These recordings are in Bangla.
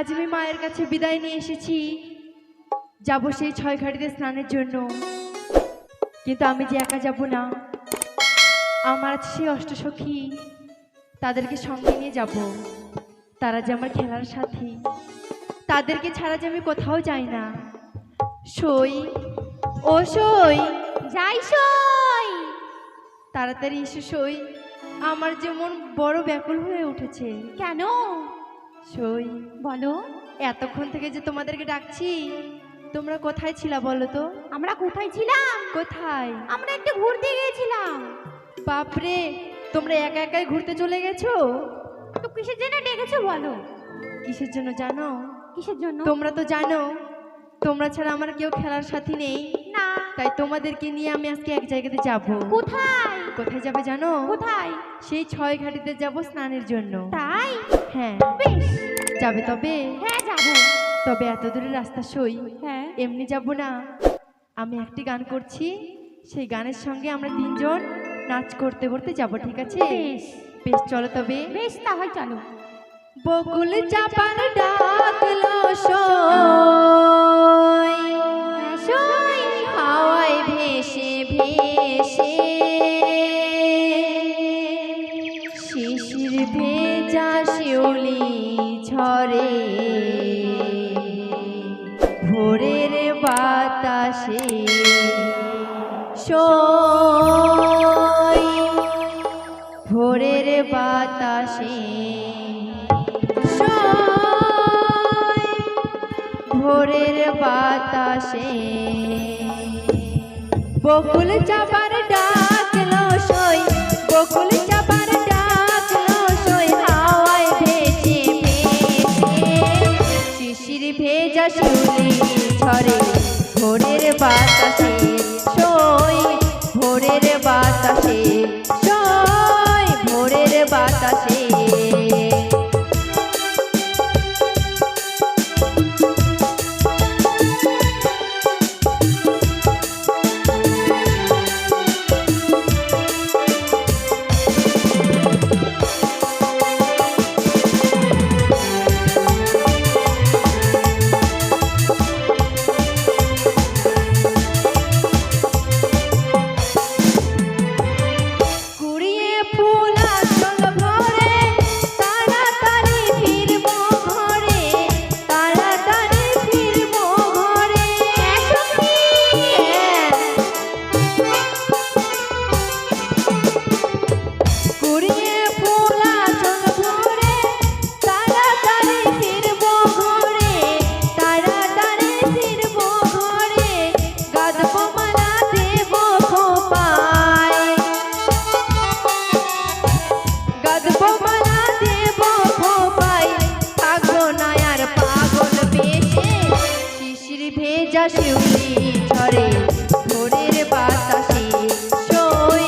আজ আমি মায়ের কাছে বিদায় নিয়ে এসেছি, যাব সেই ছয় ঘাটিতে স্নানের জন্য। কিন্তু আমি যে একা যাব না, আমার আছে সেই অষ্টসখী, তাদেরকে সঙ্গে নিয়ে যাব। তারা যে আমার খেলার সাথী, তাদেরকে ছাড়া যে আমি কোথাও যাই না। সই, ও সই, যাই সই। তাড়াতাড়ি এসো সই, আমার যেমন বড় ব্যাকুল হয়ে উঠেছে। কেন? সই, বলো। এতক্ষণ থেকে যে তোমাদেরকে ডাকছি, তোমরা কোথায় ছিলা বলো তো? আমরা কোথায় ছিলাম? কোথায়? আমরা একটু ঘুরতে গিয়েছিলাম। বাপরে, তোমরা একা একাই ঘুরতে চলে গেছো? তো কিসের জন্য ডেকেছো বলো? কিসের জন্য জানো? কিসের জন্য? তোমরা তো জানো তোমরা ছাড়া আমার কেউ খেলার সাথী নেই, না। তাই তোমাদেরকে নিয়ে আমি আজকে এক জায়গাতে যাব। কোথায়? কোথায় যাবে জানো? কোথায়? সেই ছয় ঘাটিতে যাব স্নানের জন্য। তাই? হ্যাঁ। বেশ, যাবে তবে? হ্যাঁ যাবো। তবে এত দূরের রাস্তা সই, হ্যাঁ। এমনি যাব না। আমি একটি গান করছি, সেই গানের সঙ্গে আমরা তিনজন নাচ করতে করতে যাব, ঠিক আছে? বেশ। বেশ, চলো তবে। বেশ, তাহলে চলো। বকুল চাপার ডাকলো সই, সই। হাওয়ায় ভেসে ভেসে, শিশির ভেজা শিউলি ঝরে, ভোরের বাতাসে সই, ভোরের বাতাসে সই, ভোরের বাতাসে বকুল চাপার ডাকলো সই, বকুল চাপার ডাকলো সই, হাওয়ায় ভেসে ভেসে, শিশির ভেজা শিউলি ঝরে, ভোরের বাতাসে সই, ভোরের বাতাসে সই, ভোরের বাতাসে। ভেজা শিউলি ঝরে, ভোরের বাতাসে সই,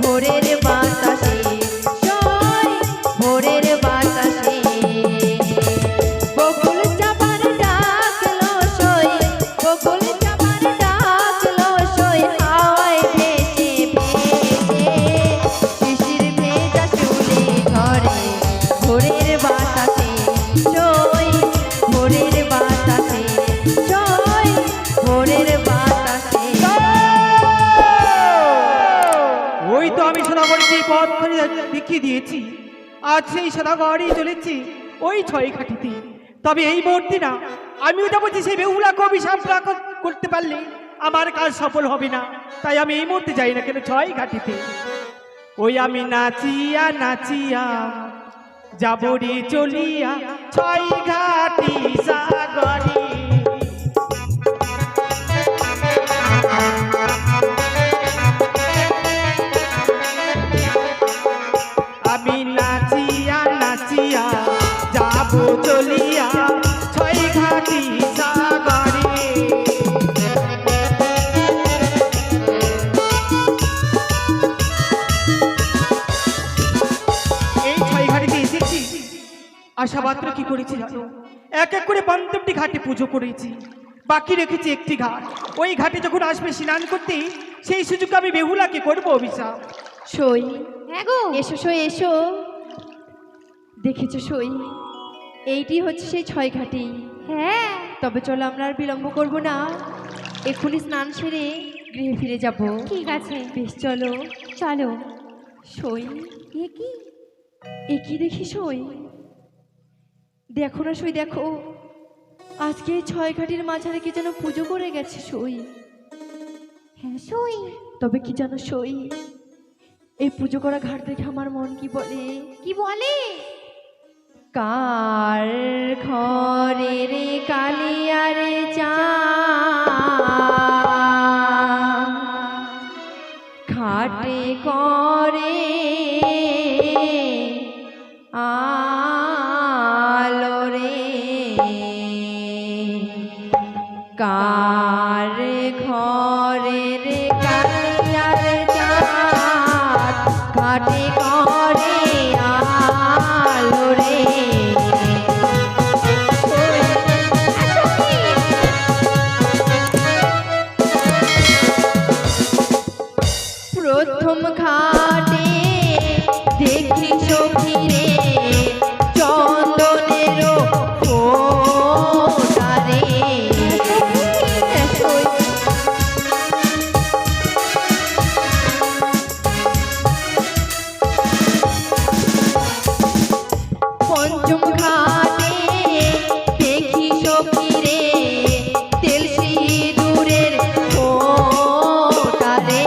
ভোরের বাতাসে সই, ভোরের বাতাসে বকুল চাপার ডাকলো সই, বকুল চাপার ডাকলো সই, হাওয়ায় ভেসে ভেসে, শিশির ভেজা শিউলি ঝরে, ভোরের বাতাসে সই, ভোরের বাতাসে সই, ভোরের বাতাসে। ওই তো আমি সোনাগড়িতে পথখানি দেখিয়ে দিয়েছি, আজ সেই সোনাগড়ি চলেছি ওই ছয় ঘাটিতে। তবে এই মুহূর্তে না, আমি ওটা বলছি সেই বেহুলাকে অভিশাপ করতে পারলে আমার কাজ সফল হবে না, তাই আমি এই মুহূর্তে যাই না কেন ছয় ঘাটিতে। ওই আমি নাচিয়া নাচিয়া যাব রে চলিয়া ছয় ঘাটি সাগরে। আমি নাচিয়া নাচিয়া যাব চলিয়া ছয় ঘাটি সাগরে। এই ছয় ঘাটিতে এসেছি, আশা মাত্র কি করেছি জানো? এক এক করে ৫৫টি ঘাটে পুজো করেছি, বাকি রেখেছি একটি ঘাট। ওই ঘাটে যখন আসবে স্নান করতে, সেই সুযোগে আমি বেহুলাকে করবো অভিশাপ। সই, হ্যাঁ গো। এসো সই, এসো। দেখেছো সই, এইটি হচ্ছে সেই ছয় ঘাটি। হ্যাঁ তবে চলো আমরা আর বিলম্ব করব না, এক্ষুনি স্নান সেরে গৃহে ফিরে যাব। ঠিক আছে বেশ চলো। চলো। সই, এ কি? এ কি দেখি সই? দেখো না সই, দেখো আজকে এই ছয় ঘাটির মাঝারে কি যেন পুজো করে গেছে সই। হ্যাঁ সই। তবে কি জানো সই, এই পুজো করা ঘাট দেখে আমার মন কি বলে? কি বলে? কার ঘরে রে কালিয়ারে চা ঘাটে করে আলো রে, কার ঘরে রে কালিয়ারে চা ঘাটে করে আলো রে। প্রথম ঘাটে দেখি সখীরে চন্দনেরও ফোঁটারে। পঞ্চম ঘাটে দেখি সখীরে তেল সিঁদুরের ফোঁটারে।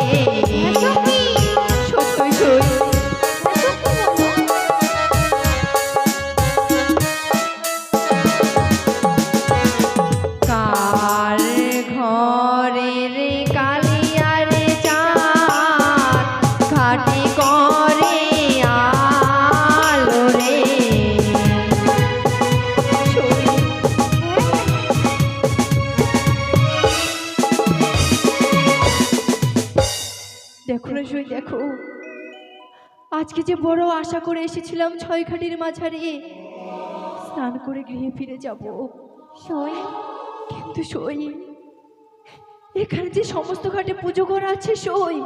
সত্যই সই। কার ঘরে রে কালিয়ারে চাঁদ ঘাটে করে আলো রে। দেখো না সই, দেখো আজকে যে বড় আশা করে এসেছিলাম ছয় ঘাটির মাঝারে স্নান করে গৃহে ফিরে যাব সই। কিন্তু সই, এখানে যে সমস্ত ঘাটে পুজো করা আছে সই,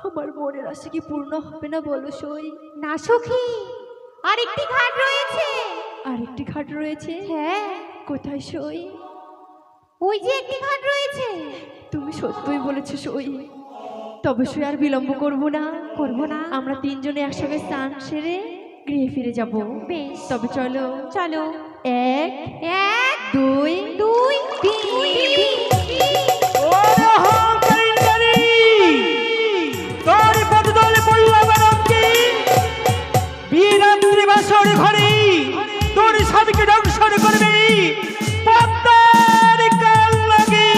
আমার মনের আশা কি পূর্ণ হবে না বলো সই? না সখী, আরেকটি ঘাট রয়েছে। আরেকটি ঘাট রয়েছে? হ্যাঁ কোথায় সই? ওই যে একটি ঘাট রয়েছে। তুমি সত্যই বলেছো সই। তবে সই আর বিলম্ব করব না, করব না। আমরা তিনজনে একসঙ্গে স্নান সেরে গৃহে ফিরে যাব। বেশ তবে চলো। চলো। এক এক দুই দুই তিন। তোর পদতলে পড়লাম রঙ্গি, বিয়ে রাত্রি বাসর ঘরে তোর স্বামীকে দংশন করবে পদ্মার কাল লাগি।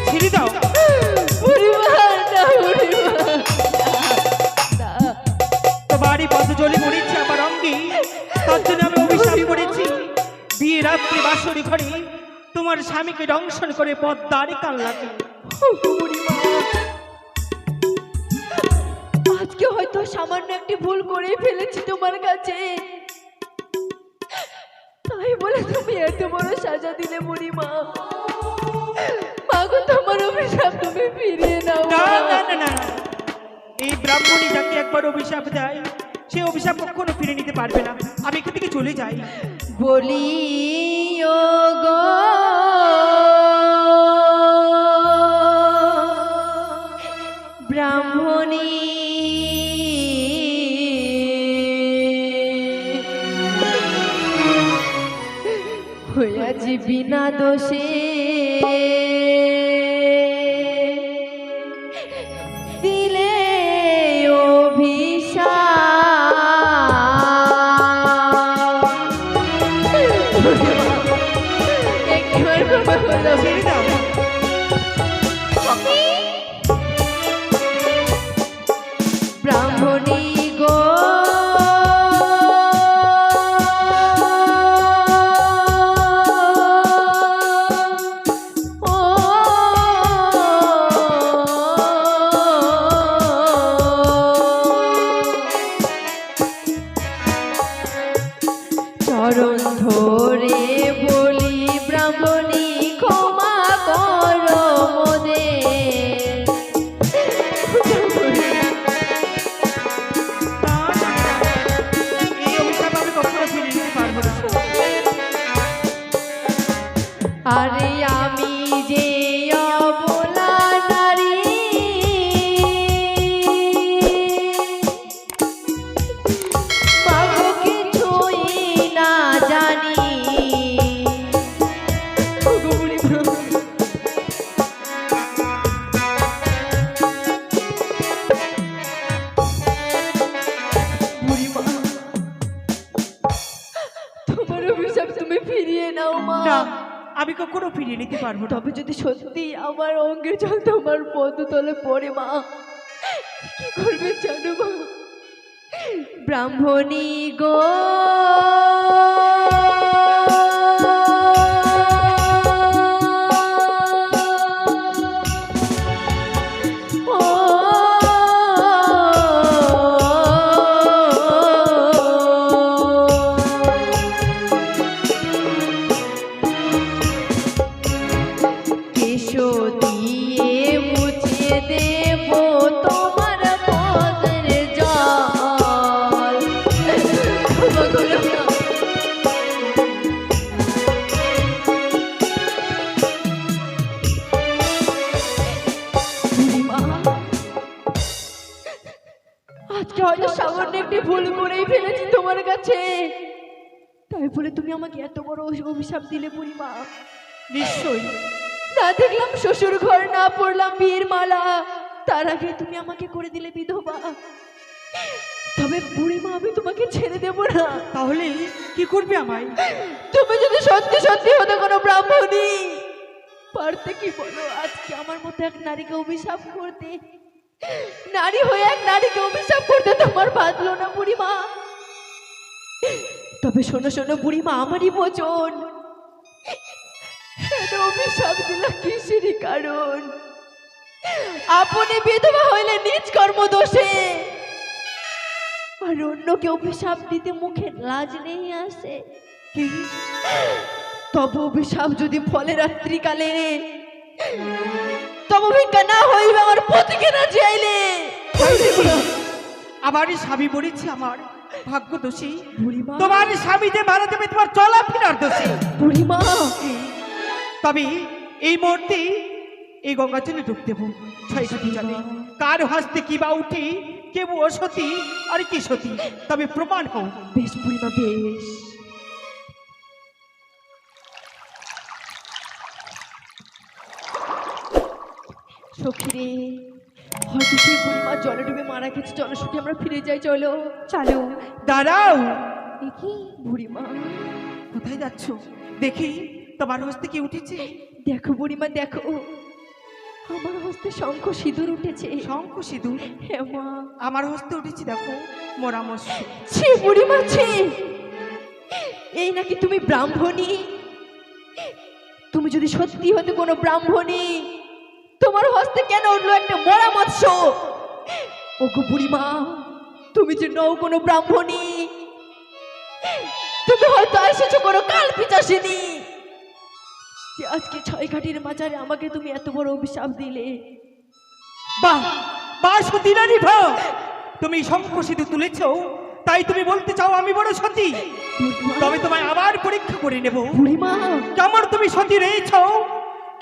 ছেড়ে দাও। তোমারই পদজলি পড়েছে আমার অঙ্গে, তার জন্য আমি অভিশাপ করেছি বিয়ে রাত্রি বাসর ঘরে তোমার স্বামীকে দংশন করে পদ্মার কাল লাগে। আজকে হয়তো সামান্য একটি ভুল করে ফেলেছি তোমার কাছে, তাই বলে তুমি এত বড় সাজা দিলে বুড়িমা। মাগো তোমার অভিশাপ তুমি ফিরিয়ে নাও। না না না না, এই ব্রাহ্মণী যাকে একবার অভিশাপ দেয় সে অভিশাপ কখনো ফিরে নিতে পারবে না। আমি এখান থেকে চলে যাই। বলি ও গো ব্রাহ্মণী, হইয়াছি বিনা দোষে দিলে অভিশাপ। ছেড়ে দাও। ব্রাহ্মণী গো ও চরণ ধরে বলি ব্রাহ্মণী ক্ষমা করো মোদের। আমি কখনো ফিরিয়ে নিতে পারবো না। তবে যদি সত্যি আমার অঙ্গের জল তোমার পদতলে পড়ে মা, কি করবে জানো মা? ব্রাহ্মণী গো, এসো দিয়ে মুছে দেব তোমার পদের জল। ক্ষমা করো মা। বুড়িমা, আজকে হয়তো সামান্য একটি ভুল করেই ফেলেছি তোমার কাছে, তাই বলে তুমি আমাকে এত বড় অভিশাপ দিলে বুড়িমা? নিশ্চয়ই না দেখলাম শ্বশুর ঘর, না পড়লাম বিয়ের মালা, তার আগে তুমি আমাকে করে দিলে বিধবা। তবে বুড়িমা আমি তোমাকে ছেড়ে দেব না। তাহলে কি করবে আমায়? তুমি যদি সত্যি সত্যি হতে কোনো ব্রাহ্মণী, পারতে কি বলো আজকে আমার মতো এক নারীকে অভিশাপ করতে? নারী হয়ে এক নারীকে অভিশাপ করতে তোমার বাঁধলো না বুড়িমা? তবে শোনো শোনো বুড়িমা, আমারই বচন, অভিশাপ দিলা কিসেরই কারণ? আপনি বিধবা হইলে নিজ কর্ম দোষে, আর অন্যকে অভিশাপ দিতে মুখে লাজ নেই আসে। কি? তবে অভিশাপ যদি ফলে রাত্রিকালে, তবে ভিক্ষা না হইবে আমার পতিকে না চাইলে। আমারই স্বামী বলেছে আমার ভাগ্য দোষী, বুড়িমা, তোমার স্বামী যে মারা যাবে তোমার চলাফেরার দোষী। বুড়িমা, তবে এই মুহূর্তে এই গঙ্গা জলে ডুব দেবো, ছয়ঘাটি জলে। কার হাসতে কি বা উঠে, কেউ অসতী আর কি সতী, তবে প্রমাণ হোক। বেশ বুড়িমা বেশ। সখীরে, হয়তো সেই বুড়িমা জলে ডুবে মারা গেছে, চলো সখী আমরা ফিরে যাই, চলো চলো। দাঁড়াও, দেখি বুড়িমা, কোথায় যাচ্ছ? দেখি তোমার হস্তে কি উঠেছে। দেখো বুড়িমা দেখো, আমার হস্তে শঙ্খ সিঁদুর উঠেছে। শঙ্খ সিঁদুর? হ্যাঁ মা, আমার হস্তে উঠেছে দেখো মরামস্য। ছি বুড়িমা ছি, এই নাকি তুমি ব্রাহ্মণী? তুমি যদি সত্যি হতে কোনো ব্রাহ্মণী, তোমার হস্তে কেন উঠলো একটা মরা মৎস্য? ওগো বুড়িমা, তুমি যে নও কোনো ব্রাহ্মণী, তুমি হয়তো এসেছো কোনো কাল পিচাসিনী, যে আজকে ছয়ঘাটির মাঝারে আমাকে তুমি এত বড় অভিশাপ দিলে। বাহ বাহ, সতী রানী ভাও, তুমি শঙ্খ সিঁদুর তুলেছ, তাই তুমি বলতে চাও আমি বড় সতী? তবে তোমায় আবার পরীক্ষা করে নেব। বুড়িমা, কেমন তুমি সতী রয়েছ,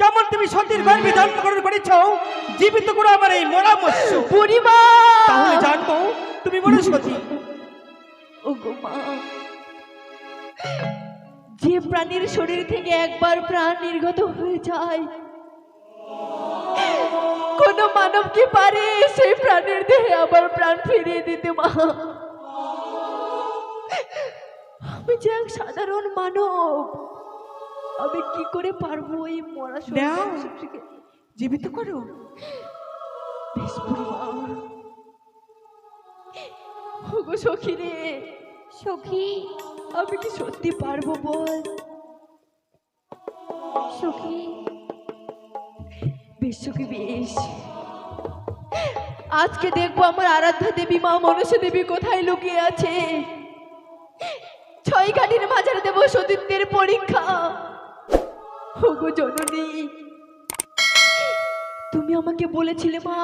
কেমন তুমি সতীর গর্ভে জন্মগ্রহণ করেছ, জীবিত করে আমার এই মরামস্য। বুড়িমা, তাহলে জানবো তুমি বড় সতী। ওগো মা, যে প্রাণীর শরীর থেকে একবার প্রাণ নির্গত হয়ে যায়, কোন মানব কি পারে সেই প্রাণীর দেহে আবার প্রাণ ফিরিয়ে দিতে? মা, আমি যে এক সাধারণ মানব, আমি কি করে পারবো এই মরা শরীরকে জীবিত করো? বেশ বুড়িমা। ওগো সখী রে, সখী, আমি কি সত্যি পারবো বল? সখী, বেশ সখী বেশ, আজকে দেখবো আমার আরাধ্যা দেবী মা মনসা দেবী কোথায় লুকিয়ে আছে। ছয়ঘাটির মাঝারে দেব সতীত্বের পরীক্ষা। ওগো জননী, তুমি আমাকে বলেছিলে মা,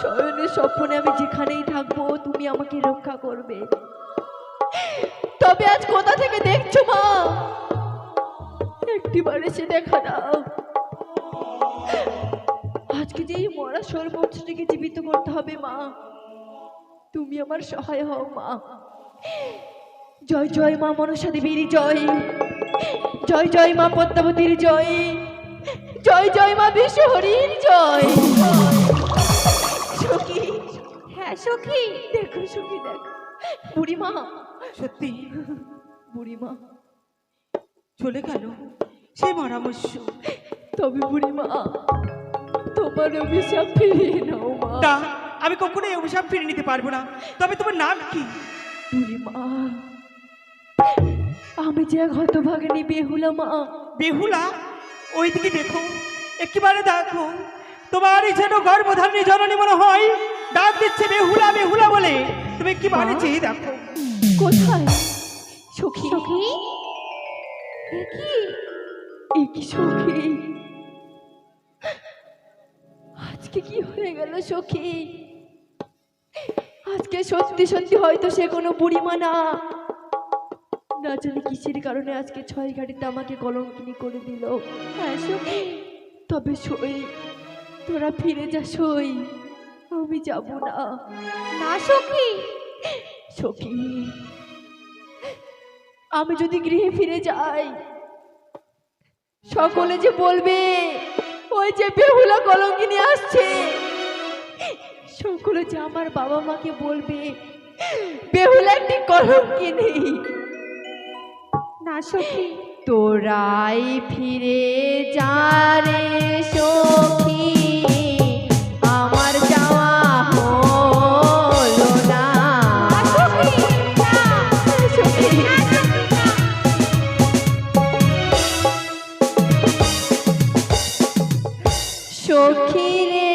শয়নে স্বপ্নে আমি যেখানেই থাকবো তুমি আমাকে রক্ষা করবে। তবে আজ কোথা থেকে দেখছো মা? একটিবার এসে দেখা দাও। আজকে যে এই মরা সর্বস্বটিকে জীবিত করতে হবে মা, তুমি আমার সহায় হও মা। জয় জয় মা মনসা দেবীর জয়, জয় জয় মা পদ্মাবতীর জয়, জয় জয় মা বিশ্বহরির জয়। সখী, হ্যাঁ সখী, দেখো সখী দেখো, বুড়িমা, সত্যি বুড়িমা চলে গেল সেই পরামর্শ। তবে বুড়িমা তোমার অভিশাপ ফিরিয়ে নাও মা। না, আমি কখনোই অভিশাপ ফিরে নিতে পারবো না। তবে তোমার নাম কি? বুড়িমা আমি যে এক হতভাগিনী বেহুলা মা। বেহুলা? ওইদিকে দেখো, একেবারে দেখো, তোমারই যেন গর্ভধারণী জননী মনে হয় ডাক দিচ্ছে বেহুলা বেহুলা বলে। তুমি একেবারে চেয়ে দেখো। কোথায়? সখী সখী কি সখী, আজকে কি হয়ে গেল সখী? আজকে সত্যি সত্যি হয়তো সে কোনো বুড়িমা না, না জানি কিসের কারণে আজকে ছয় ঘাটিতে আমাকে কলঙ্কিনী করে দিল। হ্যাঁ সখী, তবে সই, তোরা ফিরে যা সই, আমি যাব না। না সখী, সখী আমি যদি গৃহে ফিরে যাই সকলে যে বলবে ওই যে বেহুলা কলঙ্কিনী আসছে, সকলে যে আমার বাবা মাকে বলবে বেহুলা একটি কলঙ্কিনী। না সখী, তোরাই ফিরে যা রে সখী, আমার যাওয়া হলো না। সখী না, সখী সখী রে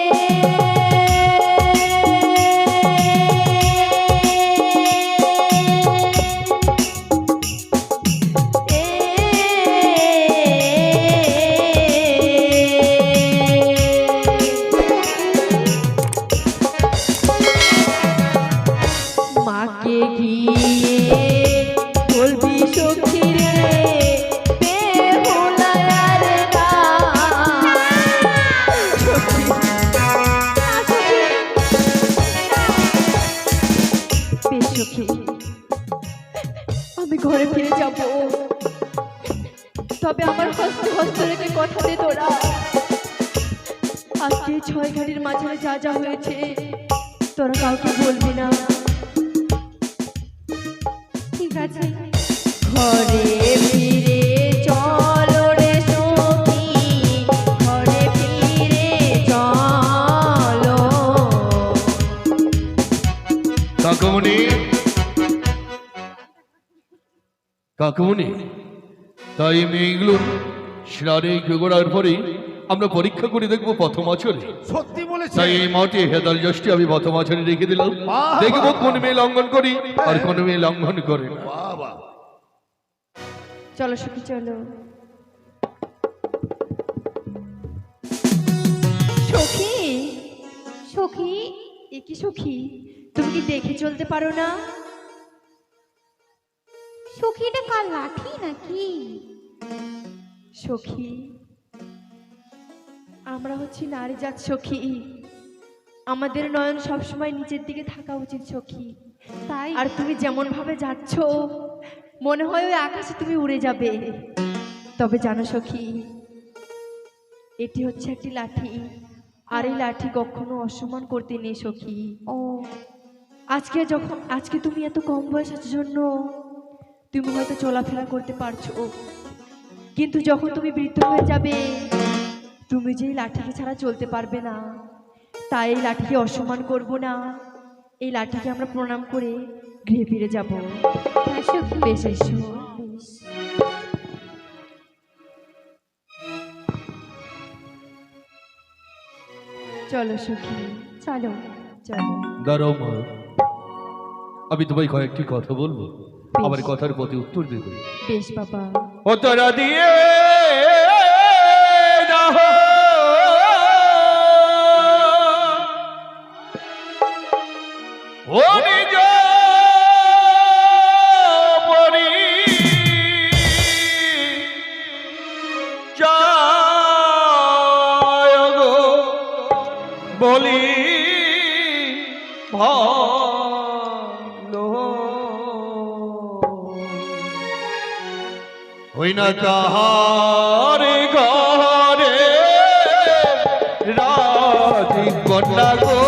মাকে গিয়ে বলবি সখী রে বেহুলা রে না। সখী বেশ সখী, আমি ঘরে ফিরে যাব, তবে আমার হস্তে হস্ত রেখে কথা দে তোরা আজকে ছয় ঘাটির মাঝে যা যা হয়েছে তোরা কাউকে বলবি না। ঠিক আছে। ঘরে ফিরে চলো রে সখী, ঘরে ফিরে চলো। কাকুমণি, কাকুমণি, তাই মেয়েগুলোর শারীরিক করার পরে আমরা পরীক্ষা করে দেখবো প্রথম আচরণে। সত্যি বলেছে। তাই এই মাঠে হেদাল যষ্টি আমি প্রথম আচরণে রেখে দিলাম। বাহ! দেখবো কোন মেয়ে লঙ্ঘন করি আর কোন মেয়ে লঙ্ঘন করে না। বাবা, চলো সখী চলো। সখী সখী, এ কি সখী, তুমি কি দেখে চলতে পারো না? সখী এটা কার লাঠি নাকি? সখী আমরা হচ্ছি নারী জাত সখী, আমাদের নয়ন সবসময় নিচের দিকে থাকা উচিত সখী। তাই আর তুমি যেমন ভাবে যাচ্ছ মনে হয় ওই আকাশে তুমি উড়ে যাবে। তবে জানো সখী, এটি হচ্ছে একটি লাঠি, আর এই লাঠি কখনো অসম্মান করতে নেই সখী। ও আজকে তুমি এত কম বয়স আছো জন্য তুমি হয়তো চলাফেরা করতে পারছো, কিন্তু যখন তুমি বৃদ্ধ হয়ে যাবে তুমি যে এই লাঠিকে ছাড়া চলতে পারবে না। তাই এই লাঠিকে অসম্মান করব না, এই লাঠিকে আমরা প্রণাম করে গৃহে ফিরে যাব। হ্যাঁ সখী, বেশ এসো। বেশ। চলো সখী চলো। চলো। দাঁড়াও মা, আমি তোমায় কয়েকটি কথা বলবো, আমার কথার প্রতি উত্তর দেবে। বেশ বাবা। উত্তরা দিয়ে দাও ও নিজ পরি চায় গো বলি ভালো হই না কাহার ঘরে রাজি কন্যা গো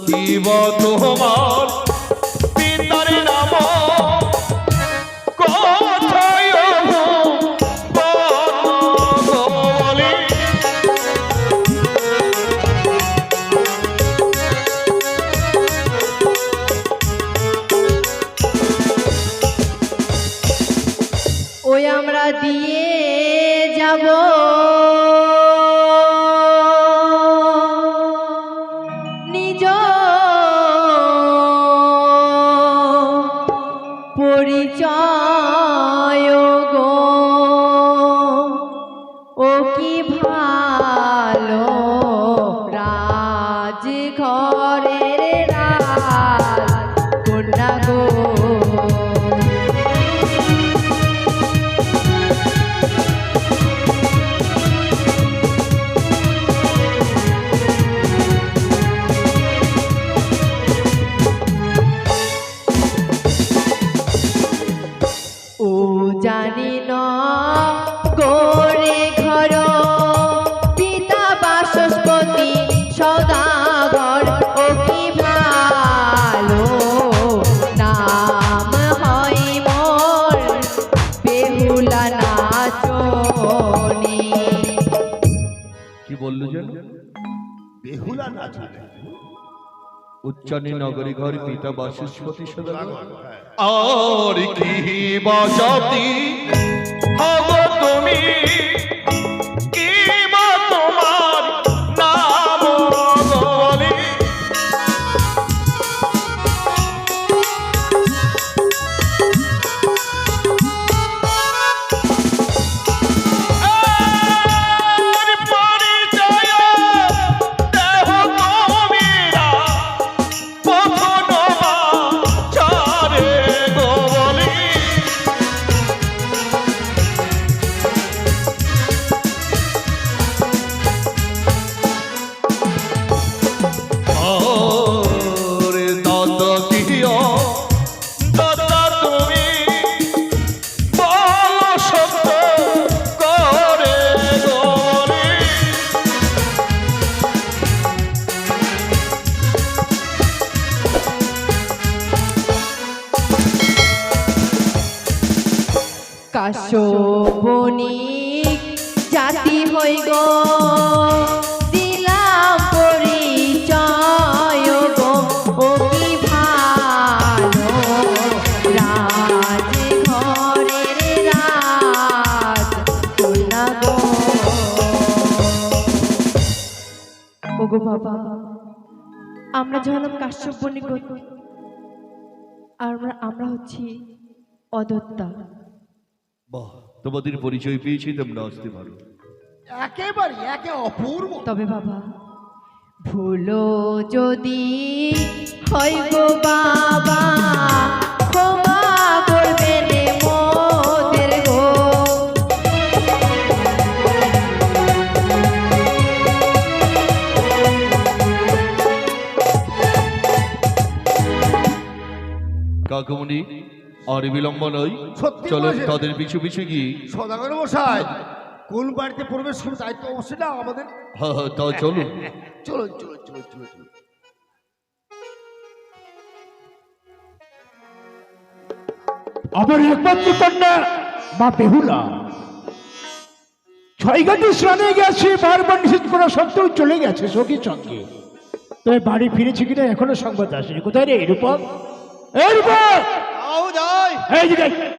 কি বা তোমার পিতার নাম কোথায় বলে ওই আমরা দিয়ে যাব নিজ পরিচয় গো, ও কি ভালো রাজ ঘরের রাজ কন্যা গো। ও জানি না গোরে ঘর পিতা বাসস্পতি সদাগর, ও কি ভালো নাম হয় মোর বেহুলা নাচনি। কি বললো যেন? বেহুলা নাচ উচ্চারণী নগরী ঘর পিতা বাসস্পতি সদাগর। আর কি বাজাতি হবো তুমি, কি বা তোমার নাম বলে আর পরিচয় দেহ তুমিরা পথনমা চারে গো বলি। আরে দাদা কিয়া দাদা তুমি বলো সত্য করে গো বলি। কাশ্যবণিক জাতি হই গো, দিলাম পরিচয় গো, ও কি ভালো রাজ ঘরের রাজ কন্যা গো। ওগো বাবা, আমরা যখন কাশ্যবণিক গোত্র, আর আমরা হচ্ছি অদত্তা। বাহ, তোমাদের পরিচয় পেয়েছি, তোমরা আসতে পারো। একেবারে একে অপূর্ব। তবে বাবা, ভুলো যদি হয় গো বাবা, ক্ষমা করবেন মোদের গো। কাকুমণি, আর বিলম্ব নয়, সত্যি চলো বলেছেন। তাদের পিছু পিছু গিয়ে। সদাগর মশাই, কোন বাড়িতে প্রবেশ করে দায়িত্ব অবশ্যই না আমাদের। হ্যাঁ হ্যাঁ, তা চলুন। চলো চলো চলো চলো চলো। আমার একমাত্র কন্যা মা বেহুলা ছয়ঘাটি স্নানে গেছে, বারবার নিষেধ করা সত্ত্বেও চলে গেছে সখীর সঙ্গে। তবে বাড়ি ফিরেছে কিনা এখনো সংবাদ আসেনি। কোথায় রে রূপক? এই রূপক, আও যাই। এই দিকে।